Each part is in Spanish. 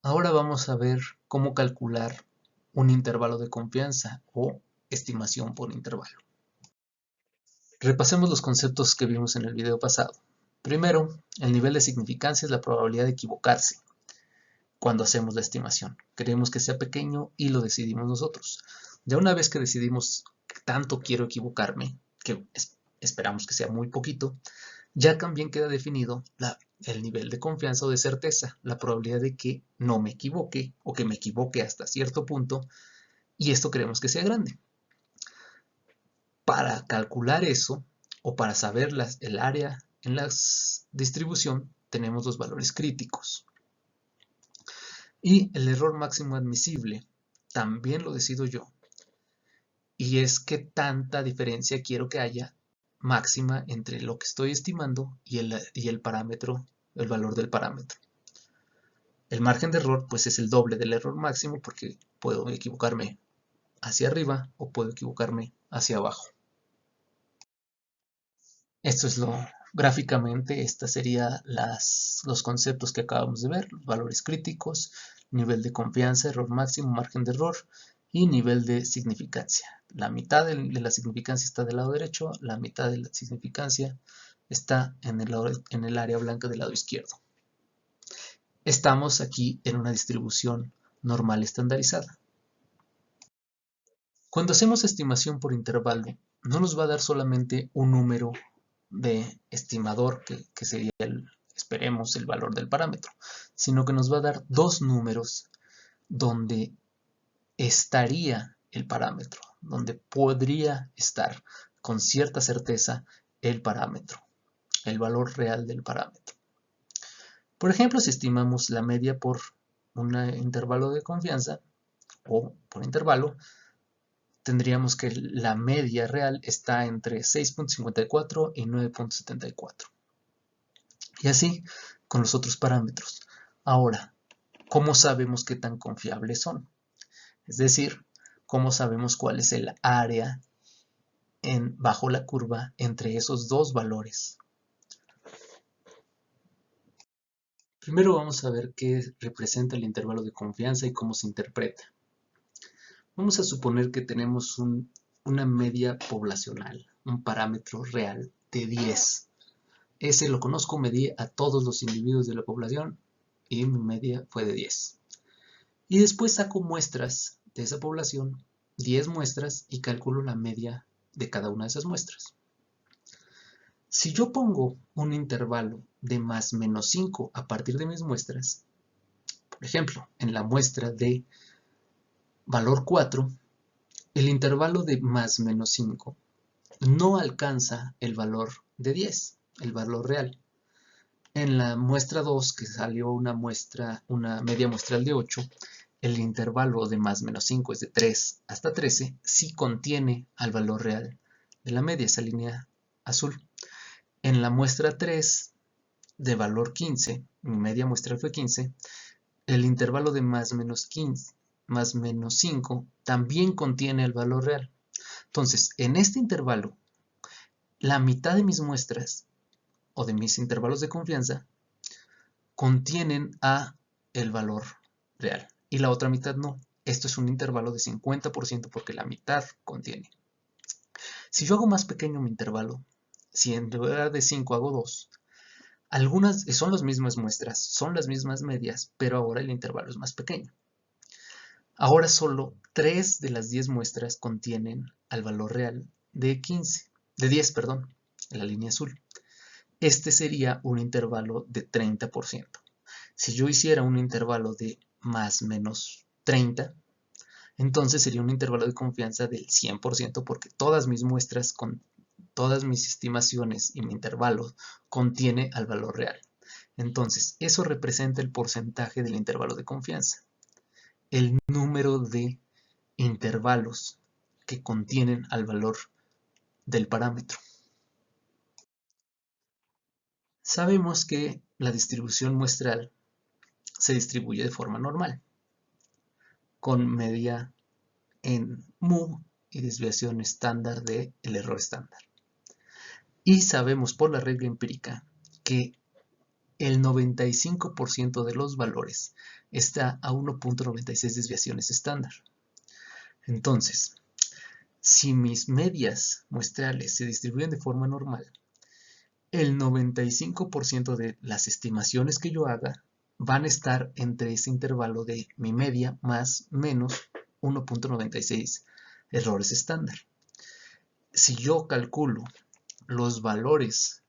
Ahora vamos a ver cómo calcular un intervalo de confianza o estimación por intervalo. Repasemos los conceptos que vimos en el video pasado. Primero, el nivel de significancia es la probabilidad de equivocarse cuando hacemos la estimación. Queremos que sea pequeño y lo decidimos nosotros. Ya una vez que decidimos que tanto quiero equivocarme, que esperamos que sea muy poquito, ya también queda definido el nivel de confianza o de certeza, la probabilidad de que no me equivoque o que me equivoque hasta cierto punto, y esto queremos que sea grande. Para calcular eso o para saber el área en la distribución, tenemos los valores críticos. Y el error máximo admisible también lo decido yo. Y es qué tanta diferencia quiero que haya máxima entre lo que estoy estimando y el parámetro, el valor del parámetro. El margen de error pues es el doble del error máximo porque puedo equivocarme hacia arriba o puedo equivocarme hacia abajo. Esto es gráficamente, estos serían los conceptos que acabamos de ver, los valores críticos, nivel de confianza, error máximo, margen de error y nivel de significancia. La mitad de la significancia está del lado derecho, la mitad de la significancia está en el área blanca del lado izquierdo. Estamos aquí en una distribución normal estandarizada. Cuando hacemos estimación por intervalo, no nos va a dar solamente un número de estimador, que sería esperemos, el valor del parámetro, sino que nos va a dar dos números donde estaría el parámetro, donde podría estar con cierta certeza el parámetro, el valor real del parámetro. Por ejemplo, si estimamos la media por un intervalo de confianza o por intervalo, tendríamos que la media real está entre 6.54 y 9.74. Y así con los otros parámetros. Ahora, ¿cómo sabemos qué tan confiables son? Es decir, ¿cómo sabemos cuál es el área bajo la curva entre esos dos valores? Primero vamos a ver qué representa el intervalo de confianza y cómo se interpreta. Vamos a suponer que tenemos una media poblacional, un parámetro real de 10. Ese lo conozco, medí a todos los individuos de la población y mi media fue de 10. Y después saco muestras de esa población, 10 muestras, y calculo la media de cada una de esas muestras. Si yo pongo un intervalo de más menos 5 a partir de mis muestras, por ejemplo, en la muestra de valor 4, el intervalo de más menos 5 no alcanza el valor de 10, el valor real. En la muestra 2, que salió una media muestral de 8, el intervalo de más menos 5 es de 3 hasta 13, sí contiene al valor real de la media, esa línea azul. En la muestra 3, de valor 15, mi media muestral fue 15, el intervalo de más menos 15, más menos 5 también contiene el valor real. Entonces, en este intervalo, la mitad de mis muestras o de mis intervalos de confianza contienen el valor real y la otra mitad no. Esto es un intervalo de 50% porque la mitad contiene. Si yo hago más pequeño mi intervalo, si en lugar de 5 hago 2, algunas son las mismas muestras, son las mismas medias, pero ahora el intervalo es más pequeño. Ahora solo 3 de las 10 muestras contienen al valor real de 10, perdón, en la línea azul. Este sería un intervalo de 30%. Si yo hiciera un intervalo de más menos 30, entonces sería un intervalo de confianza del 100% porque todas mis muestras con todas mis estimaciones y mi intervalo contiene al valor real. Entonces, eso representa el porcentaje del intervalo de confianza. El número de intervalos que contienen al valor del parámetro. Sabemos que la distribución muestral se distribuye de forma normal, con media en mu y desviación estándar del error estándar. Y sabemos por la regla empírica que el 95% de los valores está a 1.96 desviaciones estándar. Entonces, si mis medias muestrales se distribuyen de forma normal, el 95% de las estimaciones que yo haga van a estar entre ese intervalo de mi media más menos 1.96 errores estándar. Si yo calculo los valores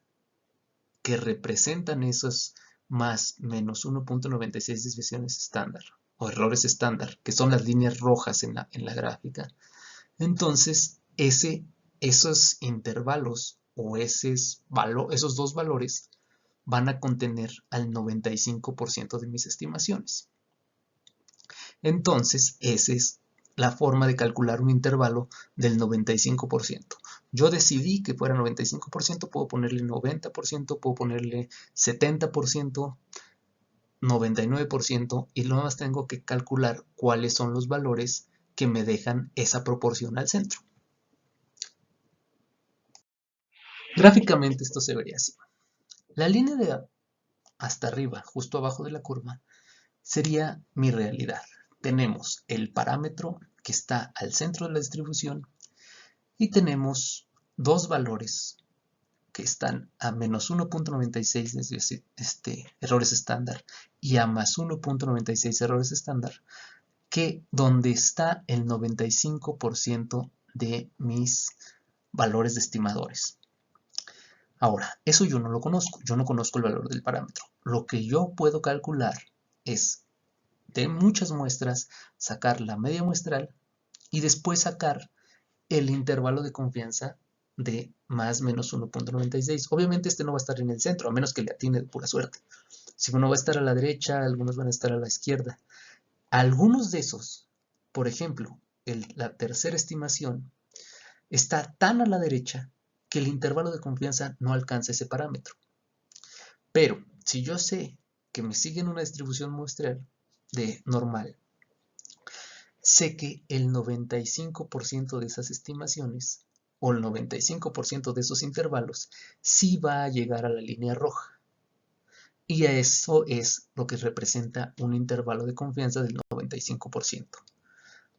que representan esos más menos 1.96 desviaciones estándar o errores estándar, que son las líneas rojas en la gráfica, entonces esos intervalos o esos dos valores van a contener al 95% de mis estimaciones. Entonces, esa es la forma de calcular un intervalo del 95%. Yo decidí que fuera 95%, puedo ponerle 90%, puedo ponerle 70%, 99%, y luego más tengo que calcular cuáles son los valores que me dejan esa proporción al centro. Gráficamente esto se vería así. La línea de hasta arriba, justo abajo de la curva, sería mi realidad. Tenemos el parámetro que está al centro de la distribución y tenemos dos valores que están a menos 1.96 errores estándar y a más 1.96 errores estándar, que donde está el 95% de mis valores de estimadores. Ahora, eso yo no lo conozco, yo no conozco el valor del parámetro. Lo que yo puedo calcular es de muchas muestras sacar la media muestral y después sacar el intervalo de confianza de más menos 1.96. Obviamente este no va a estar en el centro, a menos que le atine de pura suerte. Si uno va a estar a la derecha, algunos van a estar a la izquierda. Algunos de esos, por ejemplo, la tercera estimación, está tan a la derecha que el intervalo de confianza no alcanza ese parámetro. Pero si yo sé que me siguen una distribución muestral de normal, sé que el 95% de esas estimaciones o el 95% de esos intervalos sí va a llegar a la línea roja. Y eso es lo que representa un intervalo de confianza del 95%.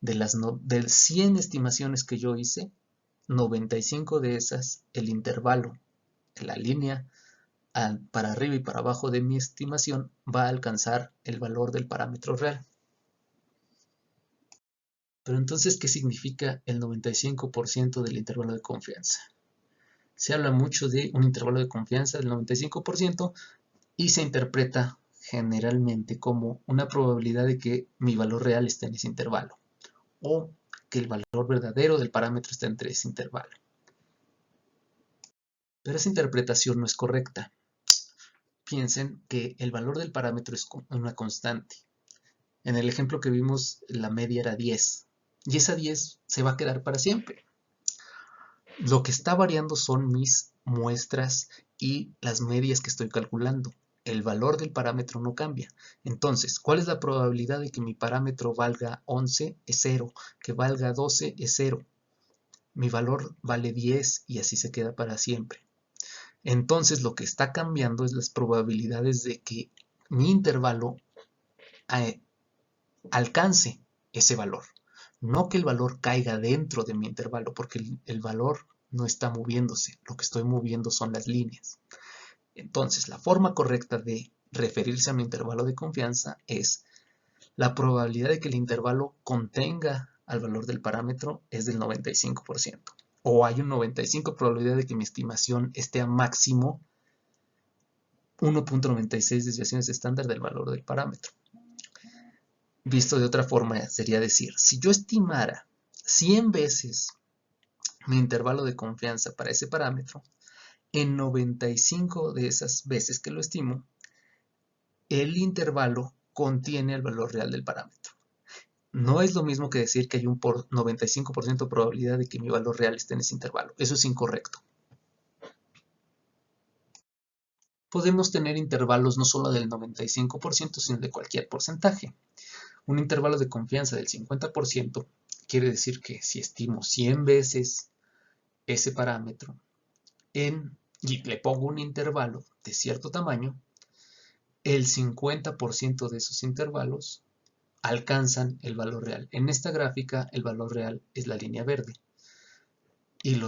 De 100 estimaciones que yo hice, 95 de esas, el intervalo de la línea para arriba y para abajo de mi estimación va a alcanzar el valor del parámetro real. Pero entonces, ¿qué significa el 95% del intervalo de confianza? Se habla mucho de un intervalo de confianza del 95% y se interpreta generalmente como una probabilidad de que mi valor real esté en ese intervalo o que el valor verdadero del parámetro esté entre ese intervalo. Pero esa interpretación no es correcta. Piensen que el valor del parámetro es una constante. En el ejemplo que vimos, la media era 10 y esa 10 se va a quedar para siempre. Lo que está variando son mis muestras y las medias que estoy calculando. El valor del parámetro no cambia. Entonces, ¿cuál es la probabilidad de que mi parámetro valga 11? Es 0. Que valga 12 es 0. Mi valor vale 10 y así se queda para siempre. Entonces, lo que está cambiando es las probabilidades de que mi intervalo alcance ese valor. No que el valor caiga dentro de mi intervalo, porque el valor no está moviéndose. Lo que estoy moviendo son las líneas. Entonces, la forma correcta de referirse a un intervalo de confianza es la probabilidad de que el intervalo contenga al valor del parámetro es del 95%. O hay un 95% probabilidad de que mi estimación esté a máximo 1.96 desviaciones estándar del valor del parámetro. Visto de otra forma sería decir, si yo estimara 100 veces mi intervalo de confianza para ese parámetro, en 95 de esas veces que lo estimo, el intervalo contiene el valor real del parámetro. No es lo mismo que decir que hay un 95% de probabilidad de que mi valor real esté en ese intervalo. Eso es incorrecto. Podemos tener intervalos no solo del 95%, sino de cualquier porcentaje. Un intervalo de confianza del 50% quiere decir que si estimo 100 veces ese parámetro y le pongo un intervalo de cierto tamaño, el 50% de esos intervalos alcanzan el valor real. En esta gráfica el valor real es la línea verde y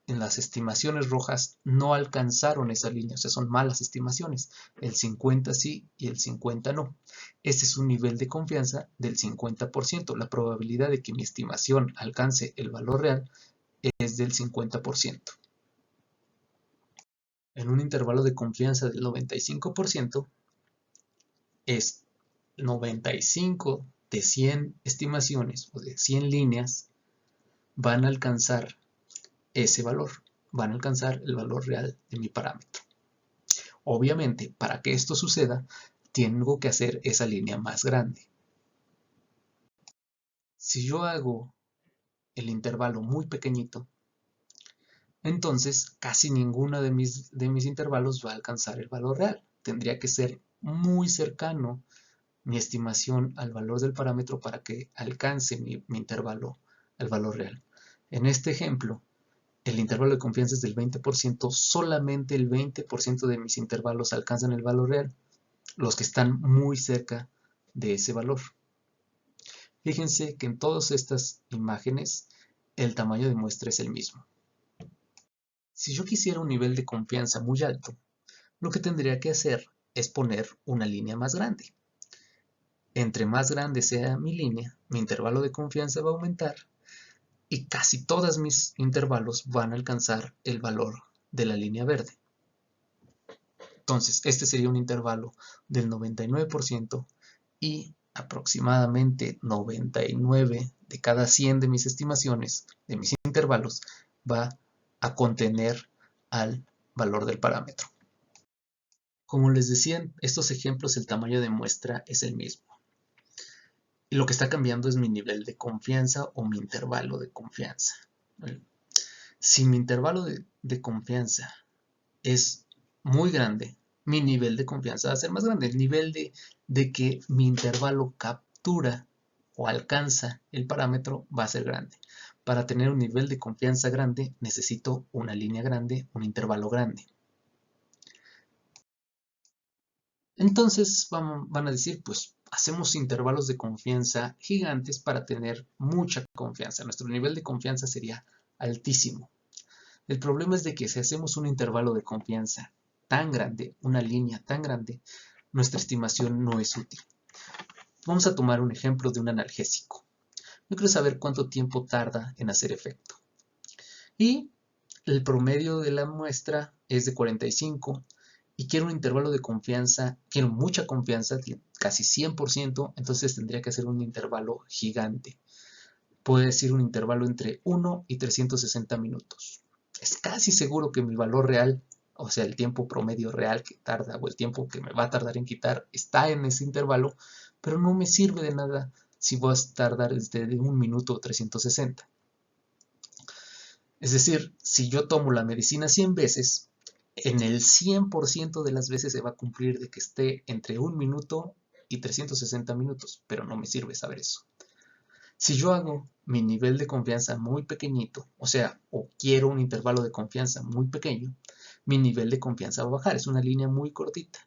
en las estimaciones rojas no alcanzaron esa línea, o sea, son malas estimaciones. El 50 sí y el 50 no. Este es un nivel de confianza del 50%. La probabilidad de que mi estimación alcance el valor real es del 50%. En un intervalo de confianza del 95%, es 95 de 100 estimaciones o de 100 líneas van a alcanzar ese valor, van a alcanzar el valor real de mi parámetro. Obviamente, para que esto suceda, tengo que hacer esa línea más grande. Si yo hago el intervalo muy pequeñito, entonces casi ninguno de mis intervalos va a alcanzar el valor real. Tendría que ser muy cercano mi estimación al valor del parámetro para que alcance mi intervalo al valor real. En este ejemplo, el intervalo de confianza es del 20%, solamente el 20% de mis intervalos alcanzan el valor real, los que están muy cerca de ese valor. Fíjense que en todas estas imágenes el tamaño de muestra es el mismo. Si yo quisiera un nivel de confianza muy alto, lo que tendría que hacer es poner una línea más grande. Entre más grande sea mi línea, mi intervalo de confianza va a aumentar y casi todos mis intervalos van a alcanzar el valor de la línea verde. Entonces, este sería un intervalo del 99% y aproximadamente 99 de cada 100 de mis estimaciones, de mis intervalos, va a contener al valor del parámetro. Como les decía en estos ejemplos, el tamaño de muestra es el mismo. Y lo que está cambiando es mi nivel de confianza o mi intervalo de confianza. Si mi intervalo de confianza es muy grande, mi nivel de confianza va a ser más grande. El nivel de que mi intervalo captura o alcanza el parámetro va a ser grande. Para tener un nivel de confianza grande necesito una línea grande, un intervalo grande. Entonces van a decir, pues hacemos intervalos de confianza gigantes para tener mucha confianza. Nuestro nivel de confianza sería altísimo. El problema es de que si hacemos un intervalo de confianza tan grande, una línea tan grande, nuestra estimación no es útil. Vamos a tomar un ejemplo de un analgésico. Yo quiero saber cuánto tiempo tarda en hacer efecto. Y el promedio de la muestra es de 45 y quiero un intervalo de confianza, quiero mucha confianza, casi 100%, entonces tendría que hacer un intervalo gigante. Puede decir un intervalo entre 1 y 360 minutos. Es casi seguro que mi valor real, o sea, el tiempo promedio real que tarda o el tiempo que me va a tardar en quitar está en ese intervalo, pero no me sirve de nada si voy a tardar desde 1 minuto o 360. Es decir, si yo tomo la medicina 100 veces, en el 100% de las veces se va a cumplir de que esté entre 1 minuto y 360 minutos, pero no me sirve saber eso. Si yo hago mi nivel de confianza muy pequeñito, o sea, o quiero un intervalo de confianza muy pequeño, mi nivel de confianza va a bajar, es una línea muy cortita.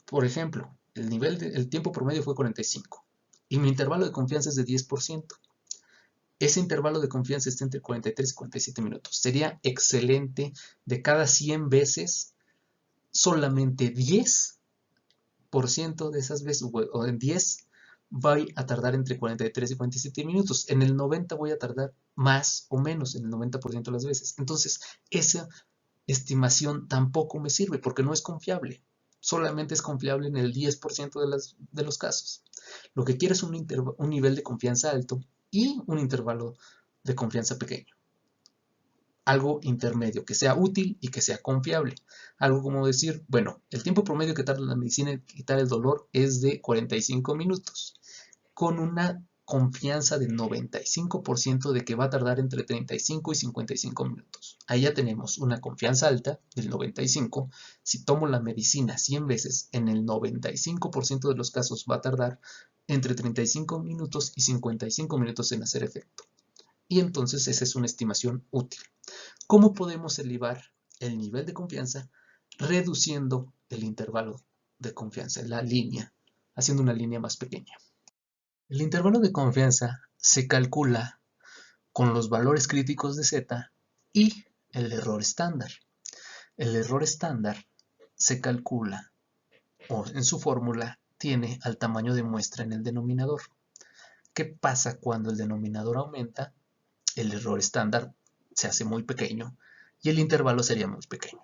Por ejemplo, el tiempo promedio fue 45 y mi intervalo de confianza es de 10%. Ese intervalo de confianza está entre 43 y 47 minutos. Sería excelente de cada 100 veces, solamente 10% de esas veces, o en 10, voy a tardar entre 43 y 47 minutos. En el 90 voy a tardar más o menos, en el 90% de las veces. Entonces, esa estimación tampoco me sirve porque no es confiable. Solamente es confiable en el 10% de los casos. Lo que quiero es un nivel de confianza alto y un intervalo de confianza pequeño. Algo intermedio, que sea útil y que sea confiable. Algo como decir, bueno, el tiempo promedio que tarda la medicina en quitar el dolor es de 45 minutos, con una confianza del 95% de que va a tardar entre 35 y 55 minutos. Ahí ya tenemos una confianza alta del 95. Si tomo la medicina 100 veces, en el 95% de los casos va a tardar entre 35 minutos y 55 minutos en hacer efecto. Y entonces esa es una estimación útil. ¿Cómo podemos elevar el nivel de confianza reduciendo el intervalo de confianza, la línea, haciendo una línea más pequeña. El intervalo de confianza se calcula con los valores críticos de z y el error estándar. El error estándar se calcula, o en su fórmula, tiene al tamaño de muestra en el denominador. ¿Qué pasa cuando el denominador aumenta? El error estándar se hace muy pequeño y el intervalo sería muy pequeño.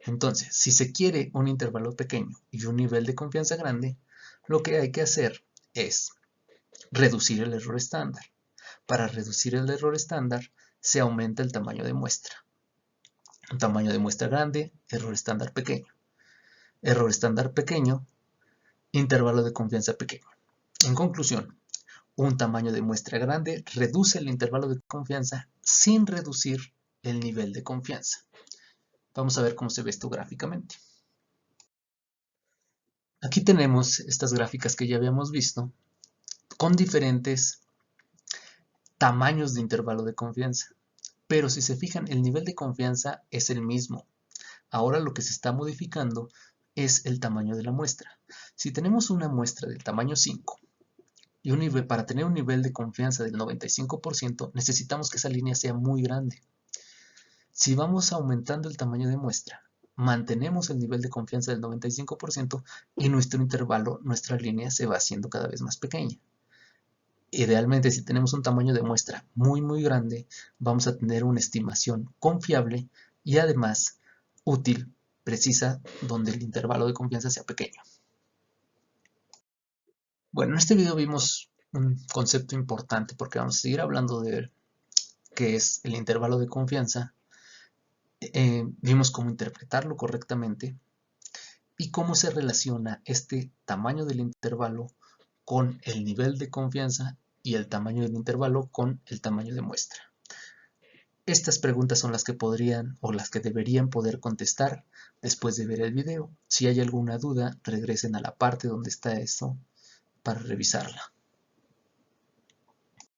Entonces, si se quiere un intervalo pequeño y un nivel de confianza grande, lo que hay que hacer es reducir el error estándar. Para reducir el error estándar, se aumenta el tamaño de muestra. Un tamaño de muestra grande, error estándar pequeño. Error estándar pequeño, intervalo de confianza pequeño. En conclusión, un tamaño de muestra grande reduce el intervalo de confianza sin reducir el nivel de confianza. Vamos a ver cómo se ve esto gráficamente. Aquí tenemos estas gráficas que ya habíamos visto con diferentes tamaños de intervalo de confianza. Pero si se fijan, el nivel de confianza es el mismo. Ahora lo que se está modificando es el tamaño de la muestra. Si tenemos una muestra del tamaño 5 y para tener un nivel de confianza del 95%, necesitamos que esa línea sea muy grande. Si vamos aumentando el tamaño de muestra, mantenemos el nivel de confianza del 95% y nuestro intervalo, nuestra línea se va haciendo cada vez más pequeña. Idealmente, si tenemos un tamaño de muestra muy grande, vamos a tener una estimación confiable y además útil, precisa, donde el intervalo de confianza sea pequeño. Bueno, en este video vimos un concepto importante porque vamos a seguir hablando de qué es el intervalo de confianza. Vimos cómo interpretarlo correctamente y cómo se relaciona este tamaño del intervalo con el nivel de confianza y el tamaño del intervalo con el tamaño de muestra. Estas preguntas son las que podrían o las que deberían poder contestar después de ver el video. Si hay alguna duda, regresen a la parte donde está esto para revisarla.